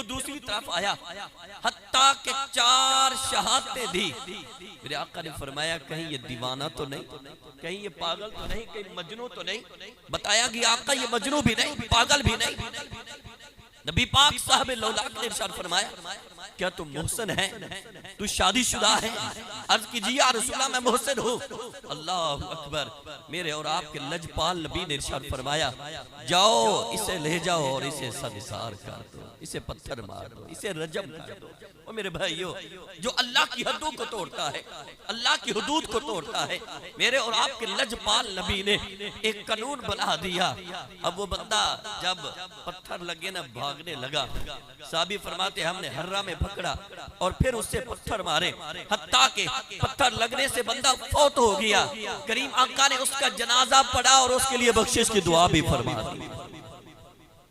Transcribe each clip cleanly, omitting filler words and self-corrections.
वो दूसरी तरफ आया, हत्ता के 4 शहादतें दी। मेरे आका ने फरमाया कहीं ये दीवाना तो नहीं, कहीं ये पागल तो नहीं, कहीं मजनू तो नहीं। बताया कि आका ये मजनू भी नहीं, पागल भी नहीं। नबी पाक साहब लौलाक ने इरशाद फरमाया क्या तुम मोहसिन है, तू शादीशुदा है? अर्ज कीजिए या रसूलल्लाह मैं मोहसिन हूँ। अल्लाह अकबर। मेरे और आपके लजपाल नबी ने इरशाद फरमाया जाओ इसे ले जाओ और इसे संसार कर दो, इसे पत्थर मार दो, इसे रजम कर दो। और मेरे भाइयों, जो अल्लाह की हदों को तोड़ता है, अल्लाह की हुदूद को तोड़ता है, मेरे और आपके लजपाल नबी ने एक कानून बना दिया। अब वो बंदा जब पत्थर लगे ना भागने लगा, साहबी फरमाते हमने हर्रा में पकड़ा और फिर उससे पत्थर मारे, हत्ता के पत्थर लगने से बंदा फौत हो गया। करीम आका ने उसका जनाजा पढ़ा और उसके लिए बख्शिश की दुआ भी फरमा दी।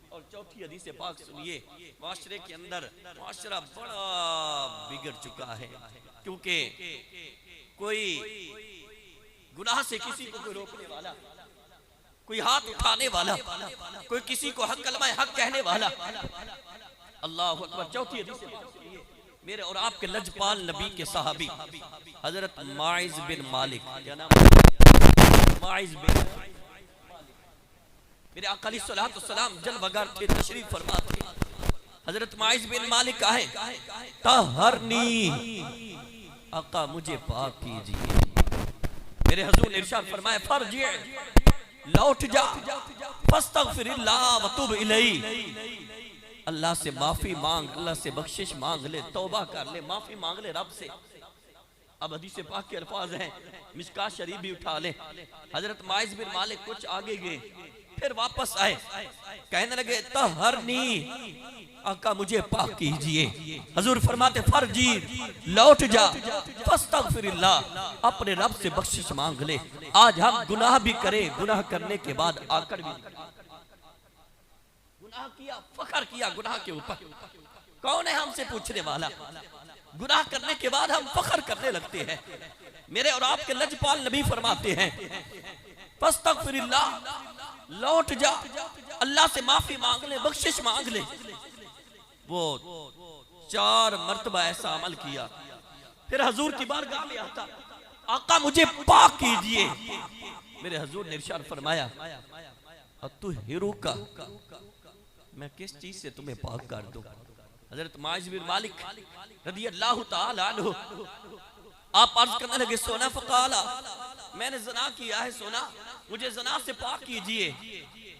और चौथी हदीस पाक सुनिए, माशरे के अंदर माशरा बड़ा बिगड़ चुका है, क्योंकि कोई गुनाह से किसी को कोई रोकने वाला, कोई हाथ उठाने वाला, कोई किसी को हक कलमा हक कहने वाला। अल्लाह अकबर। चौथी हदीस मेरे और आपके लजपाल नबी के सहाबी हजरत माइज बिन मालिक, क्या नाम? माइज बिन मेरे आका अलैहि सलाम जलवगर थे, तशरीफ फरमा थे। हजरत माइज बिन मालिक आए, तहरनी आका मुझे पाक कीजिए। मेरे हुजूर ने इरशाद फरमाया फर्जी लौट जा, फस्तगफिरिल्लाह व तुब इलैहि। अल्लाह से माफी मांग, अल्लाह से बख्शिश मांग ले, तौबा कर ले, माफी मांग ले रब से। अब हदीस पाक के अल्फाज हैं, मिशकात शरीफ भी उठा ले। हजरत माइज बिन मालिक कुछ आगे गए, फिर वापस आए, कहने लगे तहरनी आका मुझे पाक कीजिए। हुजूर फरमाते फर्जी लौट जा, फस्तगफिरिल्लाह अपने रब से बख्शिश मांग ले। आज हम गुनाह भी करें, गुनाह करने के बाद आकर भी गुनाह किया, फखर किया गुनाह के ऊपर, कौन है हमसे पूछने वाला? गुनाह करने के बाद हम फखर करने लगते हैं। मेरे और आपके लजपाल नबी फरमाते हैं फस्तगफिरिल्लाह लौट जा, अल्लाह से माफी मांग ले, बख्शिश मांग ले। वो 4 मर्तबा ऐसा अमल किया, फिर हुजूर की बारगाह में आता, आका मुझे पाक कीजिए। मेरे हुजूर ने इरशाद फरमाया अतुहिरुका, मैं किस चीज से तुम्हें पाक कर दूं? हजरत माइज बिन मालिक रदियल्लाहु ताला अन्हु आप अर्ज करने लगे सोना फकाला मैंने ज़ना किया है, सोना मुझे ज़ना से पाक कीजिए।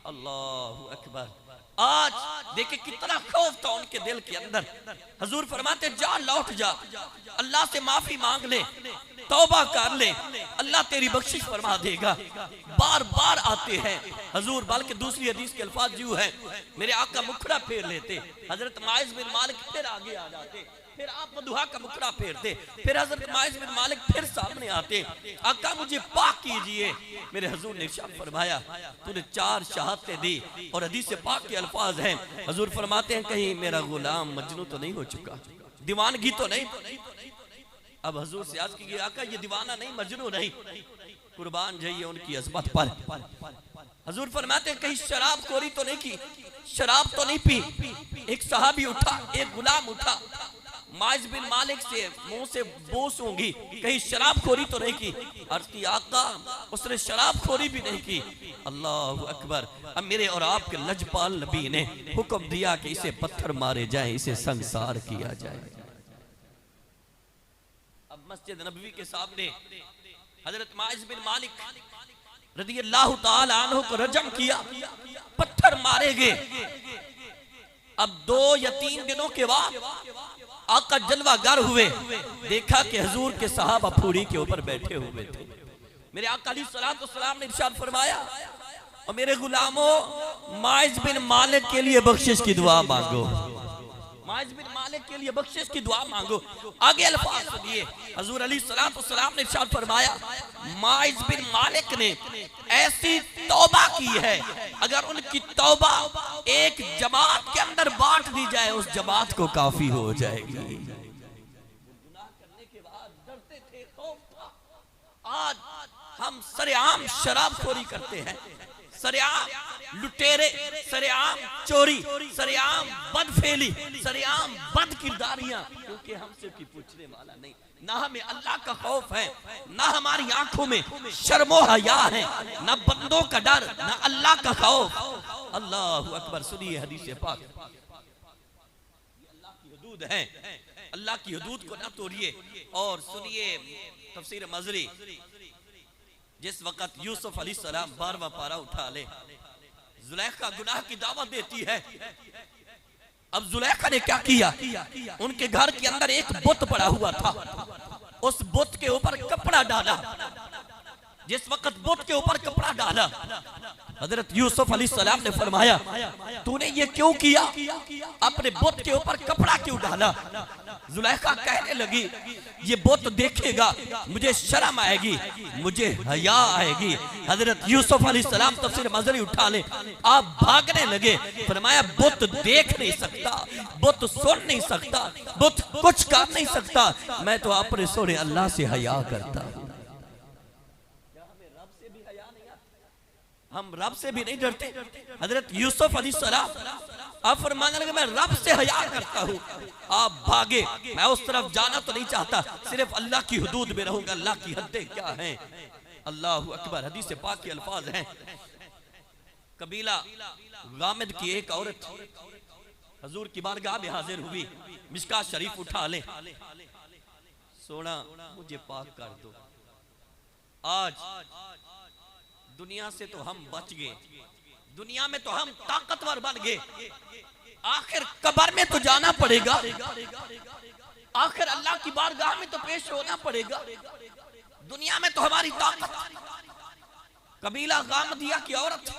अल्लाहु अकबर। आज देखे कितना खौफ था उनके दिल के अंदर। हुजूर फरमाते जा लौट जा, अल्लाह से माफी मांग ले, तौबा कर ले, अल्लाह तेरी बख्शिश फरमा देगा। बार बार आते हैं हुजूर, बल्कि दूसरी हदीस के अल्फाज यूं है, मेरे आका मुखड़ा फेर लेते, हजरत माइज बिन मालिक फिर आगे आ जाते, फिर आप मदुहा का मुखड़ा फेरते, फिर हजरत माइज बिन मालिक फिर सामने आते, आका मुझे पाक कीजिए। मेरे हुजूर ने इरशाद फरमाया तूने 4 शहादतें दी, और हदीस पाक के अल्फाज हैं, हुजूर फरमाते हैं कहीं मेरा गुलाम मजनू तो नहीं हो चुका, दीवानगी तो नहीं। अब हुजूर से अर्ज की आका ये दीवाना नहीं, मजनू नहीं, कुर्बान जाइए उनकी अज़मत पर। हुजूर फरमाते हैं कहीं शराब खोरी तो नहीं की, शराब तो नहीं पी। एक सहाबी उठा, एक गुलाम उठा, माइज बिन मालिक से मुंह से बू सूंघी, कहीं शराब खोरी तो नहीं की। अर्ज की आका उसने शराब खोरी भी नहीं की। अल्लाह अकबर। अब मेरे और आपके लजपाल नबी ने हुक्म दिया कि इसे पत्थर मारे जाए, इसे संसार किया जाए। अब मस्जिद नबवी के सामने हजरत माइज बिन मालिक रदियल्लाहु ताला अन्हु को रजम किया, पत्थर मारे गए। अब 2 या 3 दिनों के बाद आका जलवागर हुए, देखा कि हुजूर के सहाबा फूरी के ऊपर बैठे हुए थे। मेरे आका अलैहिस्सलाम ने इरशाद फरमाया और मेरे गुलामों माइज बिन मालिक के लिए बख्शिश की दुआ मांगो, माइज बिन मालिक के लिए बख्शिश की दुआ मांगो। आगे अल्फाज सुनिए, हुजूर अलैहिस्सलाम ने इरशाद फरमाया माइज बिन मालिक ने ऐसी तौबा की है, अगर उनकी तौबा एक जमात के अंदर बांट दी जाए उस जमात को काफी हो जाएगी। गुनाह करने के बाद डरते थे, खौफ था। आज हम सरेआम शराबखोरी करते हैं, सरेआम लुटेरे, सरेआम चोरी, सरेआम बदफेली, सरेआम बद किरदारियां, क्योंकि हमसे की पूछने वाला नहीं। ना हमें अल्लाह का खौफ है, ना हमारी आंखों में शर्मो हया है, ना बंदों का डर, ना अल्लाह का खौफ। अल्लाह अकबर। सुनिए हदीस पाक, अल्लाह की हदूद है, अल्लाह की हदूद को ना तोड़िए। और सुनिए तफसीर मजरी, जिस वक्त यूसुफ अलैहिस्सलाम 12वां पारा उठा ले, जुलेखा गुनाह की दावत देती है। अब जुलेखा ने क्या किया, उनके घर के अंदर एक बुत पड़ा हुआ था, उस बुत के ऊपर कपड़ा डाला। जिस वक्त बुत के ऊपर कपड़ा डाला, हजरत यूसुफ अलैहिस्सलाम ने फरमाया, तूने ये क्यों किया, अपने बुत के ऊपर कपड़ा क्यों डाला। जुलेखा कहने लगी, ये बुत देखेगा मुझे शर्म आएगी, मुझे हया आएगी। हजरत यूसुफ अलैहिस्सलाम तफसीर मजरी उठा ले, आप भागने लगे। फरमाया, बुत देख नहीं सकता, बुत सुन नहीं सकता, बुत कुछ कर नहीं सकता, मैं तो अपने सोने अल्लाह से हया करता हूं। हम रब से भी नहीं डरते। हजरत यूसुफ अलैहिस्सलाम आप फरमाने लगे, मैं रब से हया करता हूँ। आप भागे, मैं उस तरफ जाना तो नहीं चाहता, सिर्फ अल्लाह की हुदूद में रहूंगा। अल्लाह की हदें क्या हैं, अल्लाह अकबर। हदीस पाक के अल्फाज हैं, कबीला गामिद की एक औरत हजूर की बारगाह में हाजिर हुई, मिशकात शरीफ उठा ले, सोना मुझे पाक कर दो। आज दुनिया से तो हम बच गए, दुनिया में तो हम ताकतवर बन गए, आखिर कब्र में तो जाना पड़ेगा, आखिर अल्लाह की बारगाह में तो पेश होना पड़ेगा। दुनिया में तो हमारी ताकत। कबीला गामदिया की औरत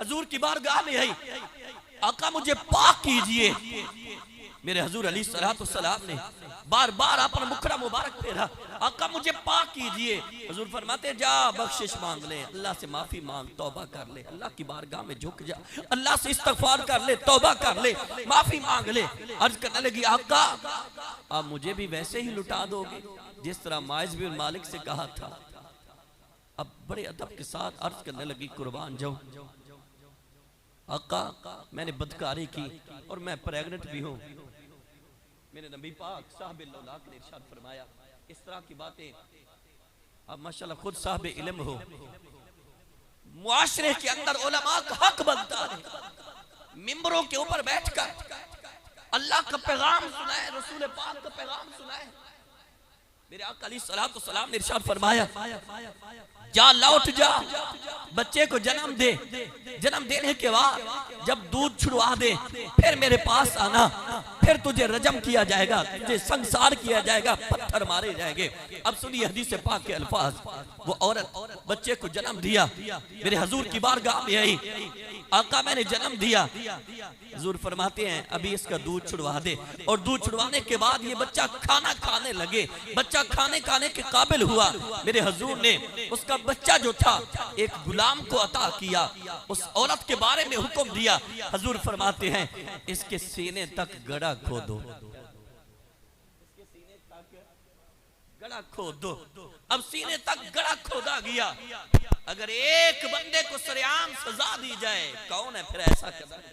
हजूर की बारगाह में आई, आका मुझे पाक कीजिए। मेरे हजूर अलैहिस्सलाम ने बार बार अपना मुखड़ा मुबारक फेरा, आका मुझे पाक कीजिए। हजूर फरमाते, जा बख्शिश मांग ले, अल्लाह से माफी मांग, तौबा कर ले, अल्लाह की बारगाह में झुक जा, अल्लाह से इस्तगफार कर ले, तौबा कर ले, माफी मांग ले। अर्ज करने लगी, आका आप मुझे भी वैसे ही लुटा दोगे जिस तरह माइज बिन मालिक से कहा था। अब बड़े अदब के साथ अर्ज करने लगी, कुर्बान जाऊं आका, मैंने बदकारी की और मैं प्रेग्नेंट भी हूं। मेरे नबी पाक साहब ने इरशाद फरमाया, इस तरह की बातें अब माशाल्लाह खुद साहब इल्म हो, मुआशरे के अंदर उलमा का हक बनता है मिंबरों के ऊपर बैठकर अल्लाह का पैगाम सुनाए, रसूल पाक का पैगाम सुनाए। मेरे आका अलैहिस्सलाम ने इरशाद फरमाया, जा लौट जा, बच्चे को जन्म दे, जन्म देने के बाद जब दूध छुड़वा दे फिर मेरे पास आना, फिर तुझे रजम किया जाएगा, तुझे संसार किया जाएगा, पत्थर मारे जाएंगे। अब सुनिए हदीस पाक के अल्फाज, वो औरत बच्चे को जन्म दिया, मेरे हजूर की बारगाह में आई, आका मैंने जन्म दिया। हुजूर फरमाते हैं, अभी इसका दूध छुड़वा दे। और दूध छुड़वाने के बाद ये बच्चा खाना खाने लगे, बच्चा खाने के काबिल हुआ। मेरे हुजूर ने उसका बच्चा जो था एक गुलाम को अता किया, उस औरत के बारे में हुक्म दिया। हुजूर फरमाते हैं, इसके सीने तक गड़ा खोदो, गड़ा खोदो। अब सीने तक गड़ा खोदा गया। अगर एक बंदे को सरेआम सजा दी जाए, कौन है फिर ऐसा करने?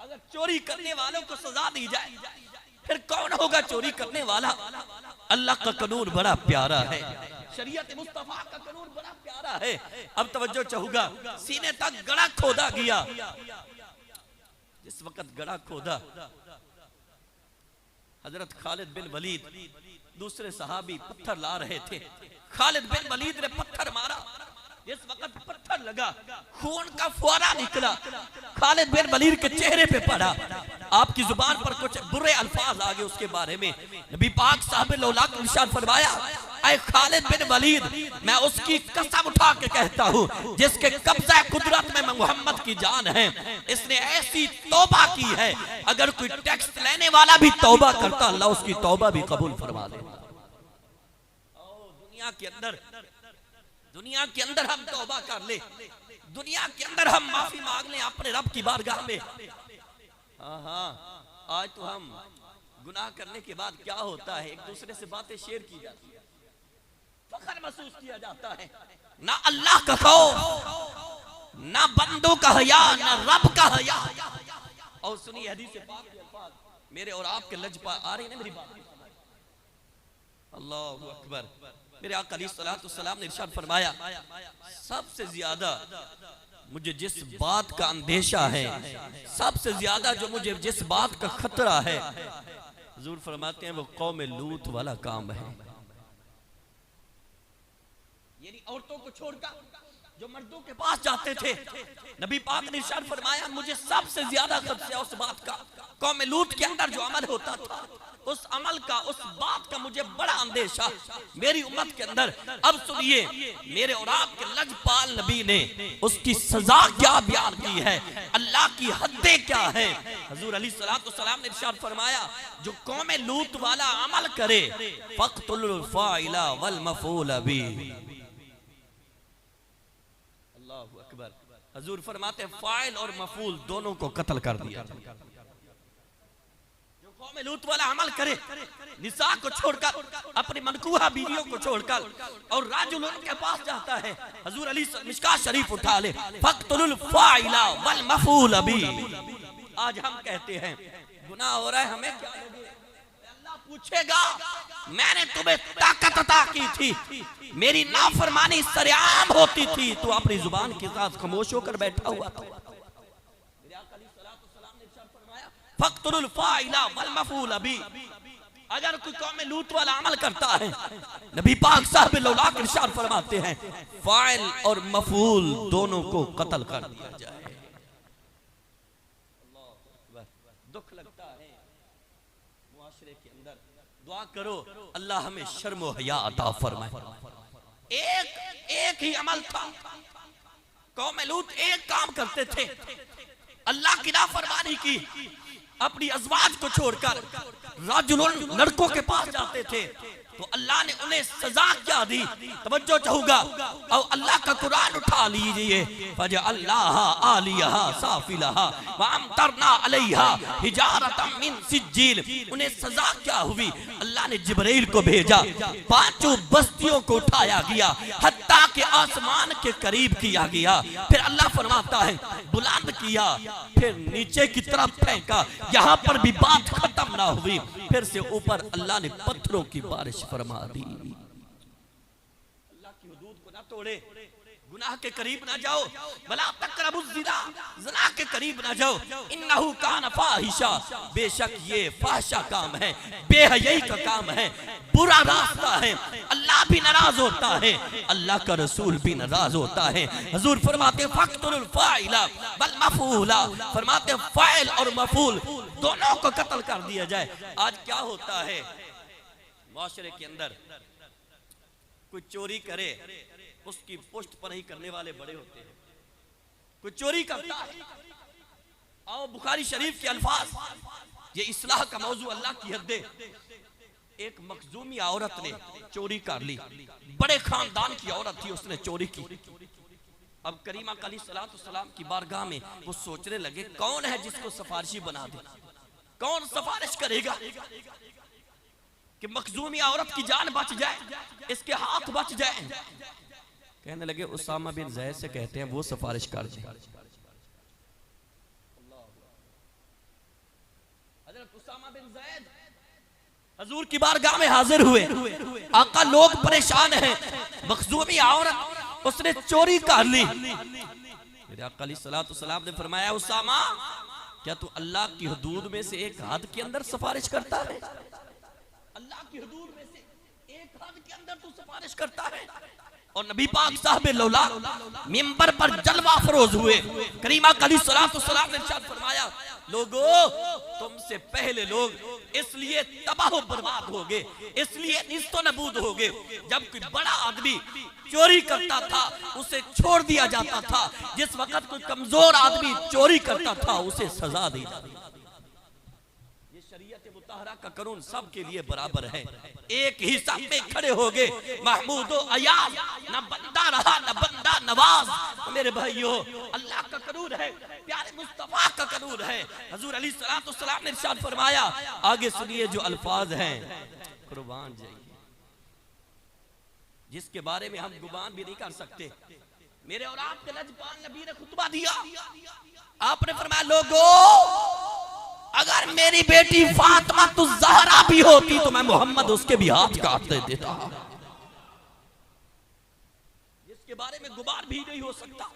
अगर चोरी करने वालों को सजा दी जाए, फिर कौन होगा चोरी करने वाला? अल्लाह का कानून बड़ा प्यारा है, शरीयत मुस्तफा का कानून बड़ा प्यारा है। अब तवज्जो चाहूंगा, सीने तक गड़ा खोदा गया। जिस वक्त गड़ा खोदा, हजरत खालिद बिन वलीद दूसरे सहाबी पत्थर ला रहे थे। खालिद बिन वलीद ने पत्थर मारा, जिस वक्त पत्थर लगा खून का फुआरा निकला, खालिद बिन वलीद के चेहरे पे पड़ा। आपकी जुबान पर कुछ बुरे अल्फाज आ गए उसके बारे में। नबी पाक साहब ने इरशाद फरमाया, ऐ खालिद बिन वलीद, मैं उसकी कसम उठा के कहता हूँ जिसके कब्जा कुदरत में मोहम्मद की जान है, इसने ऐसी तौबा की है, अगर कोई टैक्स लेने वाला भी तौबा करता, अल्लाह उसकी तौबा भी कबूल फरमा ले। दुनिया के अंदर हम तौबा कर ले, दुनिया के अंदर हम माफी मांग ले अपने रब की बारगाह में। हाँ, आज तो हम गुनाह करने के बाद क्या होता है, एक दूसरे से बातें शेयर की जाती है, फख्र महसूस किया जाता है, ना अल्लाह का खौफ, ना बंदों का हया ना रब का हया। और सुनिए हदीस पाक के अल्फाज, मेरे और आपके लजपा आ रही है ना मेरी बात? अल्लाहु अकबर। मेरे आका अलैहिस्सलातु वस्सलाम ने इरशाद फरमाया, सबसे ज्यादा मुझे जिस बात का अंदेशा है, सबसे ज्यादा जो मुझे जिस बात का खतरा है, हुजूर फरमाते हैं वो कौम लूत वाला काम है। यानी औरतों को छोड़कर जो मर्दों के पास जाते थे, नबी पाक ने इरशाद फरमाया मुझे सबसे ज्यादा खतरा उस बात का, कौम लूत के अंदर जो अमल होता था उस अमल का, उस बात का मुझे बड़ा अंदेशा मेरी उम्मत के अंदर। अब सुनिए मेरे और आपके लजपाल नबी ने उसकी सजा क्या बयान की है, अल्लाह की हदें क्या है। हुजूर अलैहिस्सलातु वस्सलाम ने इरशाद फरमाया जो कौम लूत वाला अमल करे फक़्तुल फ़ाइला वल मफ़ूल बि। अल्लाहु अकबर। हुजूर फरमाते फाइल और मफूल दोनों को कत्ल कर दिया। जो कौम लूत वाला अमल करे, निसा को छोड़कर, अपनी मनकूहा बीवियों को छोड़कर और राजुल के पास जाता है, हुजूर अली मिशकात शरीफ उठा ले, फक़्तुल फ़ाइला वल मफूल बि। आज हम कहते हैं गुनाह हो रहा है, हमें क्या लगे? अल्लाह पूछेगा मैंने तुम्हें ताकत अता की थी, मेरी नाफरमानी सरेआम होती थी, तो अपनी जुबान के साथ खामोश होकर बैठा हुआ था। फक़्तुल फ़ाइला वल मफ़ूल बि। अगर कोई कौम लूत वाला अमल करता है, नबी पाक साहब लौलाक इरशाद फरमाते हैं फाइल और मफ़ूल दोनों को कत्ल कर दिया जाए। दुख लगता है मुआशरे के अंदर, दुआ करो अल्लाह हमें शर्म व हया अता फरमाए। एक ही अमल था, कौम लूत एक काम करते थे, अल्लाह की नाफरमानी की, अपनी अज़वाज को छोड़कर राजुल लड़कों के पास जाते थे, तो अल्लाह ने उन्हें सजा क्या दी? तवज्जो चाहूंगा और अल्लाह का कुरान उठा लीजिए, फजअल्लाहा आलियहा साफिलहा व अमतरना अलैहा हिजारतम मिन सिज्जील। उन्हें सजा क्या हुई? अल्लाह ने जिब्राइल को भेजा, पांचों बस्तियों को उठाया गया, हत्ता के आसमान के करीब किया गया, फिर अल्लाह फरमाता है बुलंद किया, फिर नीचे की तरफ फेंका, यहाँ पर भी बात खत्म ना हुई, फिर से ऊपर अल्लाह ने पत्थरों की बारिश फरमा दी। अल्लाह की हुदूद को ना तोड़े, गुनाह के करीब ना जाओ, वला तक़रबुज़ ज़िना, ज़िना के करीब ना जाओ, इन्नहु कान फ़ाहिशा, बेशक ये फाहिशा काम है, बेहयाई का काम है, बुरा रास्ता है, अल्लाह भी नाराज होता है, अल्लाह का रसूल भी नाराज होता है। हुजूर फरमाते फक़्तुल फ़ाइला वल मफ़ूला, फरमाते फाइल और मफ़ूल दोनों को कत्ल कर दिया जाए। आज क्या होता है माशरे के अंदर, कोई चोरी करे उसकी पुष्ट पर ही करने वाले बड़े होते हैं, कोई चोरी करता है, आओ बुखारी शरीफ के अल्फाज, ये इस्लाह का मौजू अल्लाह की हद। एक मखजूमी औरत ने चोरी कर ली, बड़े खानदान की औरत थी, उसने चोरी की। अब करीमा अलैहिस्सलाम की बारगाह में वो सोचने लगे कौन है जिसको सिफारिशी बना दे, कौन सिफारिश करेगा कि मखजूमी औरत की जान बच जाए, इसके हाथ बच जाए। कहने लगे उसामा बिन ज़ैद से कहते हैं वो सिफारिश कर दे। हज़रत उसामा बिन ज़ैद हुजूर की बारगाह में हाजिर हुए, आका लोग परेशान हैं, मखजूमी औरत उसने चोरी कर ली। मेरे आका अलैहिस्सलाम ने फरमाया उसामा क्या तू अल्लाह की हुदूद में से एक हद के अंदर सिफारिश करता है? अल्लाह की हुदूद में से एक हद के अंदर तू सिफारिश करता है? और नबी पाक साहब लौलाक मिंबर पर जलवा फरोज हुए, करीमा अलैहिस्सलाम ने इरशाद फरमाया लोगों तुमसे पहले लोग इसलिए तबाह बर्बाद हो गए, इसलिए निस्तो नबूद हो गए, जब कोई बड़ा आदमी चोरी करता था उसे छोड़ दिया जाता था, जिस वक्त कोई कमजोर आदमी चोरी करता था उसे सजा दी जाती। ये शरीयत मुतहरा का कानून सबके लिए बराबर है। एक ही साथ में खड़े हो गए महमूद अयाज, न बंदा रहा न बंदा नवाज। तो मेरे भाइयों अल्लाह का कानून है, प्यारे मुस्तफा का कानून है। हुजूर अलैहिस्सलाम ने इरशाद फरमाया, आगे सुनिए जो अल्फाज हैं, कुर्बान जाइए जिसके बारे में हम गुमान भी नहीं कर सकते, मेरे और आपके लजपाल नबी ने खुतबा दिया। आपने फरमाया लोगों, अगर मेरी बेटी फातिमा तो ज़हरा भी होती तो मैं मोहम्मद उसके भी हाथ काट देता, जिसके बारे में गुबार भी नहीं हो सकता,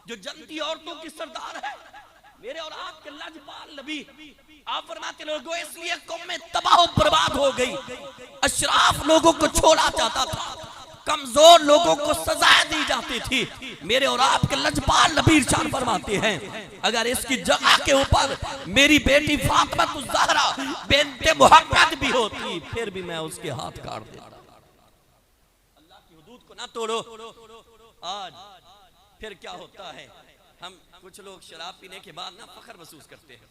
जो जनती औरतों की सरदार है, मेरे और आपके लजपाल नबी। आप फरमाते लोगों, इसलिए कौम में तबाह बर्बाद हो गई। अशराफ लोगों को छोड़ा जाता था, कमजोर लोगों को सजा दी जाती थी। मेरे और आपके लजपाल नबी इरशाद फरमाते हैं, अगर इसकी जगह के ऊपर मेरी बेटी फातिमा ज़हरा बिन्ते मोहम्मद भी होती फिर भी मैं उसके हाथ काट देता। अल्लाह की हुदूद को ना तोड़ो। आज फिर क्या होता है, हम कुछ लोग शराब पीने के बाद ना फख्र महसूस करते हैं,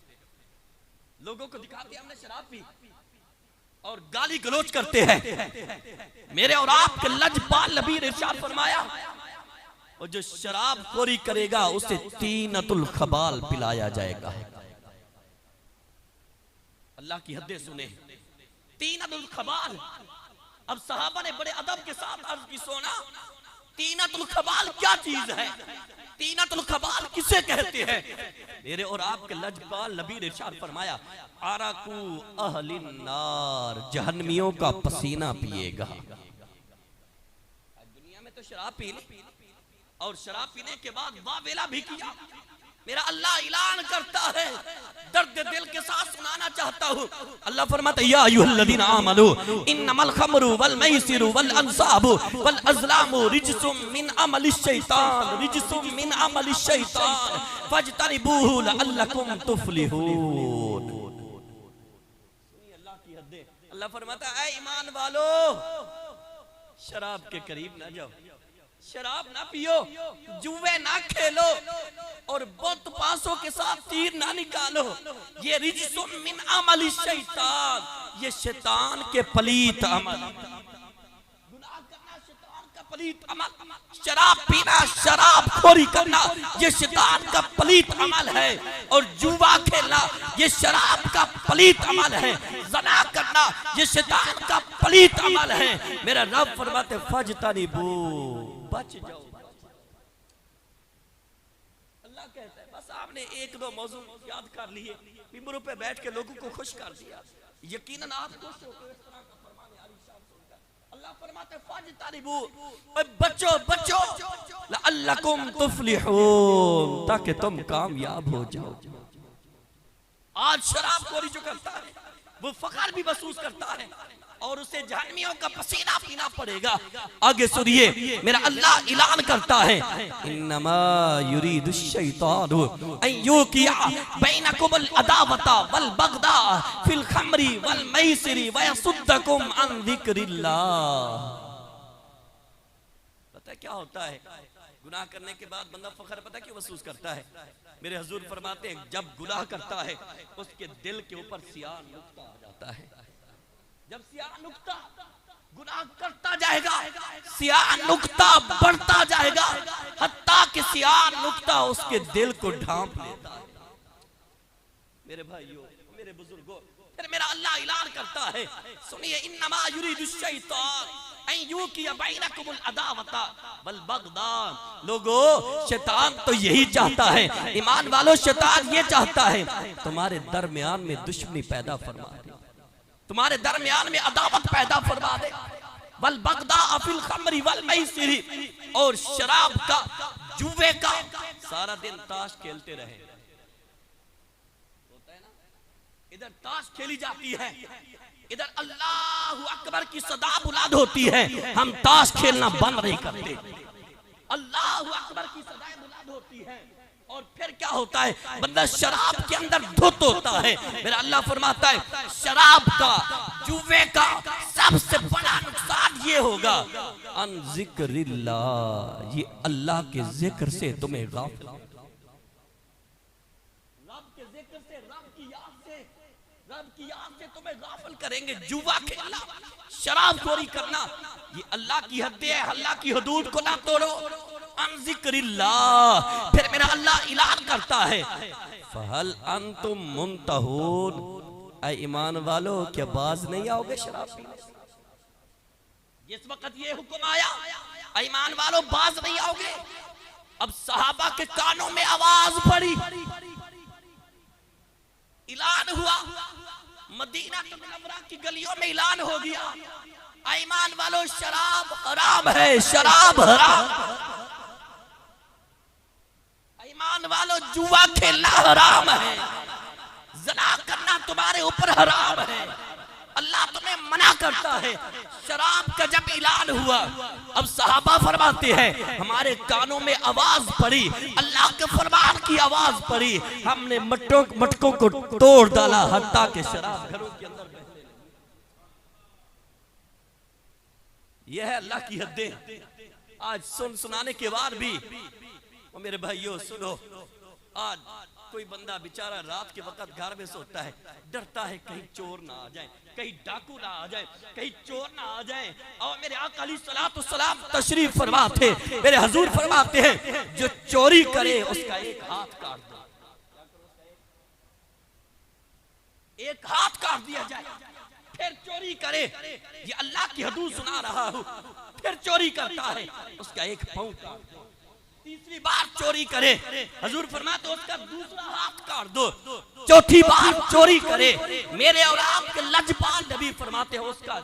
लोगों को दिखाते हैं हमने शराब पी और गाली गलोच करते हैं। मेरे और आपके लजपाल नबी ने इरशाद फरमाया, और जो शराब खोरी करेगा उसे तीनतुल खबाल पिलाया जाएगा। अल्लाह की हदें सुने, तीनतुल खबाल। अब सहाबा ने बड़े अदब के साथ अर्ज की, सोना तीनतुल खबाल क्या चीज है, तीनतुल खबाल किसे कहते हैं? मेरे और आपके लजपाल नबी ने इरशाद फरमाया, अरकू अहलिन नार, जहन्नमियों का पसीना पिएगा। दुनिया में तो शराब पी ली और शराब पीने के बाद वावेला भी किया। मेरा अल्लाह ऐलान करता है, दर्द दिल के साथ सुनाना चाहता हूँ। अल्लाह फरमाता है, या अय्युहल्लज़ीना आमनू इन्नमल खमरु वल मैसिरु वल अंसाबु वल अज़लामु रिज्सुम मिन अमलिश शैतान, रिज्सुम मिन अमलिश शैतान फज्तनिबूहु लअल्लकुम तुफ्लिहून। अल्लाह की हद है। अल्लाह फरमाता है, ऐ ईमान वालो, शराब के करीब ना जाओ, शराब ना पियो, जुए ना खेलो और बुत पासों के साथ तीर ना निकालो। ये रिज्सुम मिन अमलिश शैतान, ये शैतान के पलीत अमल। गुनाह करना शैतान का पलीत अमल, शराब पीना, शराब खोरी करना ये शैतान का पलीत अमल है, और जुआ खेलना ये शराब का पलीत अमल है, ज़ना करना ये शैतान का पलीत अमल है। मेरा रब फरमाते फज्तनिबू, बच जाओ। अल्लाह कहता है, बस आपने एक दो मौजू याद कर लिए, मिंबरों पे बैठ के लोगों को खुश कर दिया, यकीनन आप खुश हो गए इस तरह का फरमान आलीशान सुनकर। अल्लाह फरमाते हैं फज्तनिबू, बचो बचो, लअल्लकुम तुफ्लिहून, ताकि तुम कामयाब हो जाओ। आज शराबखोरी जो करता है वो फख्र भी महसूस करता है और उसे जहन्नमियों का पसीना पीना पड़ेगा। आगे सुनिए, मेरा अल्लाह ऐलान करता है, इन्नमा युरीदु शैतानु अन युकिया बैनकुमुल अदावता वल बगदा फिल खमरी वल मैसिरी व यसुद्दकुम अन ज़िक्रिल्लाह। पता है क्या होता है, गुनाह करने के बाद बंदा फख्र पता क्यों महसूस करता है? मेरे हुजूर फरमाते हैं, जब गुनाह करता है उसके दिल के ऊपर सियाह नुक्ता आ जाता है। जब सियाह नुक्ता गुनाह करता जाएगा, सियाह नुक्ता बढ़ता जाएगा, हत्ता कि सियाह नुक्ता उसके दिल को ढांप लेता है। मेरे भाइयों, मेरे बुजुर्गों, फिर मेरा अल्लाह ऐलान करता है, सुनिए, इन्नमा युरीदु शैतान अन युकिया बैनकुमुल अदावता वल बगदा। लोगों, शैतान तो यही चाहता है, ईमान वालों, शैतान ये चाहता है तुम्हारे दरमियान में दुश्मनी पैदा फरमा दे, तुम्हारे दरमियान में अदावत पैदा फरमा दे। वल बगदा फिल खमरी वल मैसिरी, और शराब का, जुए का, सारा दिन ताश खेलते रहे। होता है ना, इधर ताश खेली जाती है, इधर अल्लाहु अकबर की सदा बुलंद होती है, हम ताश खेलना बंद नहीं करते। अल्लाहु अकबर की सदा बुलंद होती है और फिर क्या होता है, बंदा शराब के अंदर धुत होता है। मेरा अल्लाह फरमाता है, शराब का, जुए का सबसे बड़ा नुकसान ये होगा, अन ज़िक्रिल्लाह, ये अल्लाह के जिक्र से तुम्हें गाफिल, रब के जिक्र से, रब की याद से तुम्हें गाफिल करेंगे। जुआ खेलना, शराबखोरी करना, ये अल्लाह की हदें है, अल्लाह की हुदूद को ना तोड़ो। अन ज़िक्रिल्लाह, फिर मेरा अल्लाह ऐलान करता है, फहल अंतुम मुंतहून, ऐ ईमान वालो, क्या बाज नहीं आओगे शराब पीने से? जिस वक्त ये हुक्म आया, ऐ ईमान वालो, बाज नहीं आओगे? अब सहाबा के कानों में आवाज पड़ी, ऐलान हुआ, मदीना मुनव्वरा की गलियों में ऐलान हो गया, ईमान वालों शराब हराम है, शराब हराम। ईमान वालों जुआ खेलना हराम है, ज़ना करना तुम्हारे ऊपर हराम है, अल्लाह तुम्हें मना करता है। शराब का जब ऐलान हुआ, अब सहाबा फरमाते हैं हमारे कानों में आवाज पड़ी, अल्लाह के फरमान की आवाज पड़ी, हमने मटकों को तोड़ डाला, हत्ता के शराब घरों के अंदर बहने लगी। यह है अल्लाह की हदें। आज सुनाने के बाद भी और मेरे भाइयों सुनो, आज कोई बंदा बेचारा रात के वक्त घर में सोता है, डरता है कहीं चोर ना आ जाए, कहीं डाकू ना आ जाए, कहीं चोर ना आ जाए। और मेरे आका अलैहिस्सलातु वस्सलाम तशरीफ फरमाते, मेरे हुजूर फरमाते हैं जो चोरी करे उसका एक हाथ काट दो, एक हाथ काट दिया जाए। फिर चोरी करे, ये अल्लाह की हदूद सुना रहा हूं, फिर चोरी करता है उसका एक पांव काट दो। तीसरी बार चोरी करे, हुजूर फरमाते उसका दूसरा हाथ काट दो। चौथी बार चोरी करे, मेरे और आपके लजपाल नबी फरमाते हैं उसका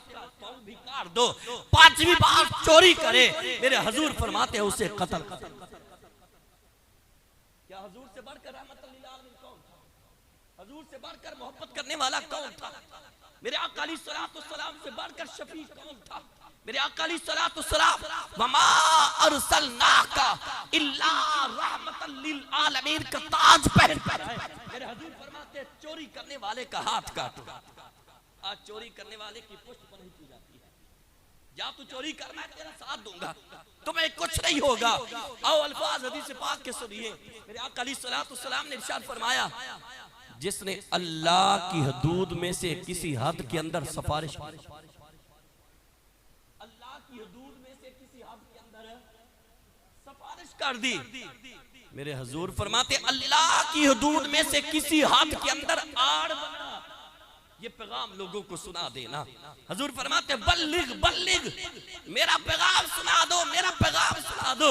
पांव भी काट दो। पांचवी बार चोरी करे, मेरे हुजूर फरमाते हैं उसे कत्ल कर दो। क्या हुजूर से बढ़कर रहमतुल लिल आलमीन कौन था? हुजूर से बढ़कर मोहब्बत करने वाला कौन था? मेरे आका अलैहिस्सलातु वस्सलाम से बढ़कर शफी कौन था? मेरे आका अलैहिस्सलातु वस्सलाम वमा अरसलनाका इल्ला रहमतल लिल आलमीन का ताज पहन कर आए। मेरे हुजूर फरमाते हैं चोरी करने वाले का हाथ काटो। आज चोरी करने वाले की पुष्ट नहीं की जाती है। जा तू चोरी करना है तेरा साथ दूंगा, तुम्हें कुछ नहीं होगा। आओ अल्फाज हदीस पाक के सुनिए। मेरे आका अलैहिस्सलातु वस्सलाम ने इरशाद फरमाया जिसने अल्लाह की हदूद में से किसी हद के अंदर सिफारिश, अल्लाह की हदूद में से किसी हद के अंदर सिफारिश कर दी, मेरे हुजूर फरमाते अल्लाह की हदूद में से किसी हद के अंदर आड़ बना, ये पैगाम लोगों को सुना देना। हुजूर फरमाते बल्लिग बल्लिग, मेरा पैगाम सुना दो, मेरा पैगाम सुना दो।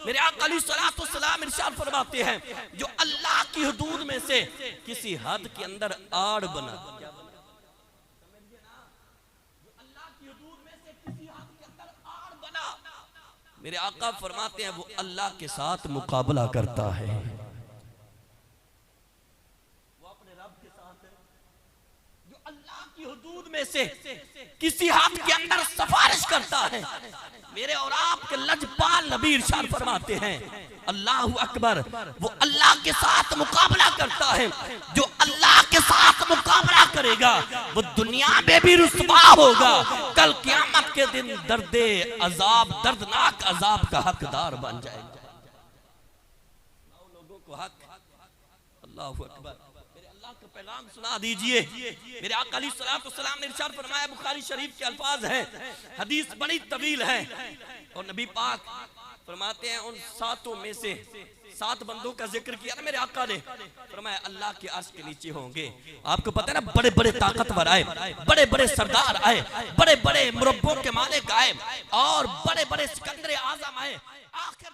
मेरे आका अलैहिस्सलातु वस्सलाम इरशाद फरमाते हैं जो अल्लाह की हदूद में से किसी हद के अंदर आड़ बना, मेरे आका फरमाते हैं वो अल्लाह के साथ मुकाबला करता है, वो अपने रब के साथ है। जो अल्लाह की हुदूद में से किसी हद के अंदर सिफारिश करता है, मेरे और आपके लजपाल नबी इरशाद फरमाते हैं अल्लाह अकबर, वो अल्लाह के साथ मुकाबला करता है। जो अल्लाह के साथ मुकाबला करेगा वो दुनिया में भी रुसवा होगा, कल क़यामत के दिन दर्दे अजाब, दर्दनाक अजाब का हकदार बन जाएगा। लोगों को हक, अल्लाह अकबर। मेरे अल्लाह का पैगाम सुना दीजिए। मेरे आका अलैहिस्सलातु वस्सलाम ने इरशाद फरमाया, बुखारी शरीफ के अल्फाज हैं, हदीस बड़ी तवील है, और नबी पाक फरमाते हैं उन सातों में से 7 बंदों का जिक्र किया ना मेरे आका ने, फरमाया अल्लाह के अर्श के नीचे होंगे। आपको पता है ना बड़े बड़े ताकतवर आए, बड़े बड़े सरदार आए, बड़े बड़े मुरब्बों के मालिक आए, और बड़े बड़े सिकंदर आजम आए। आखिर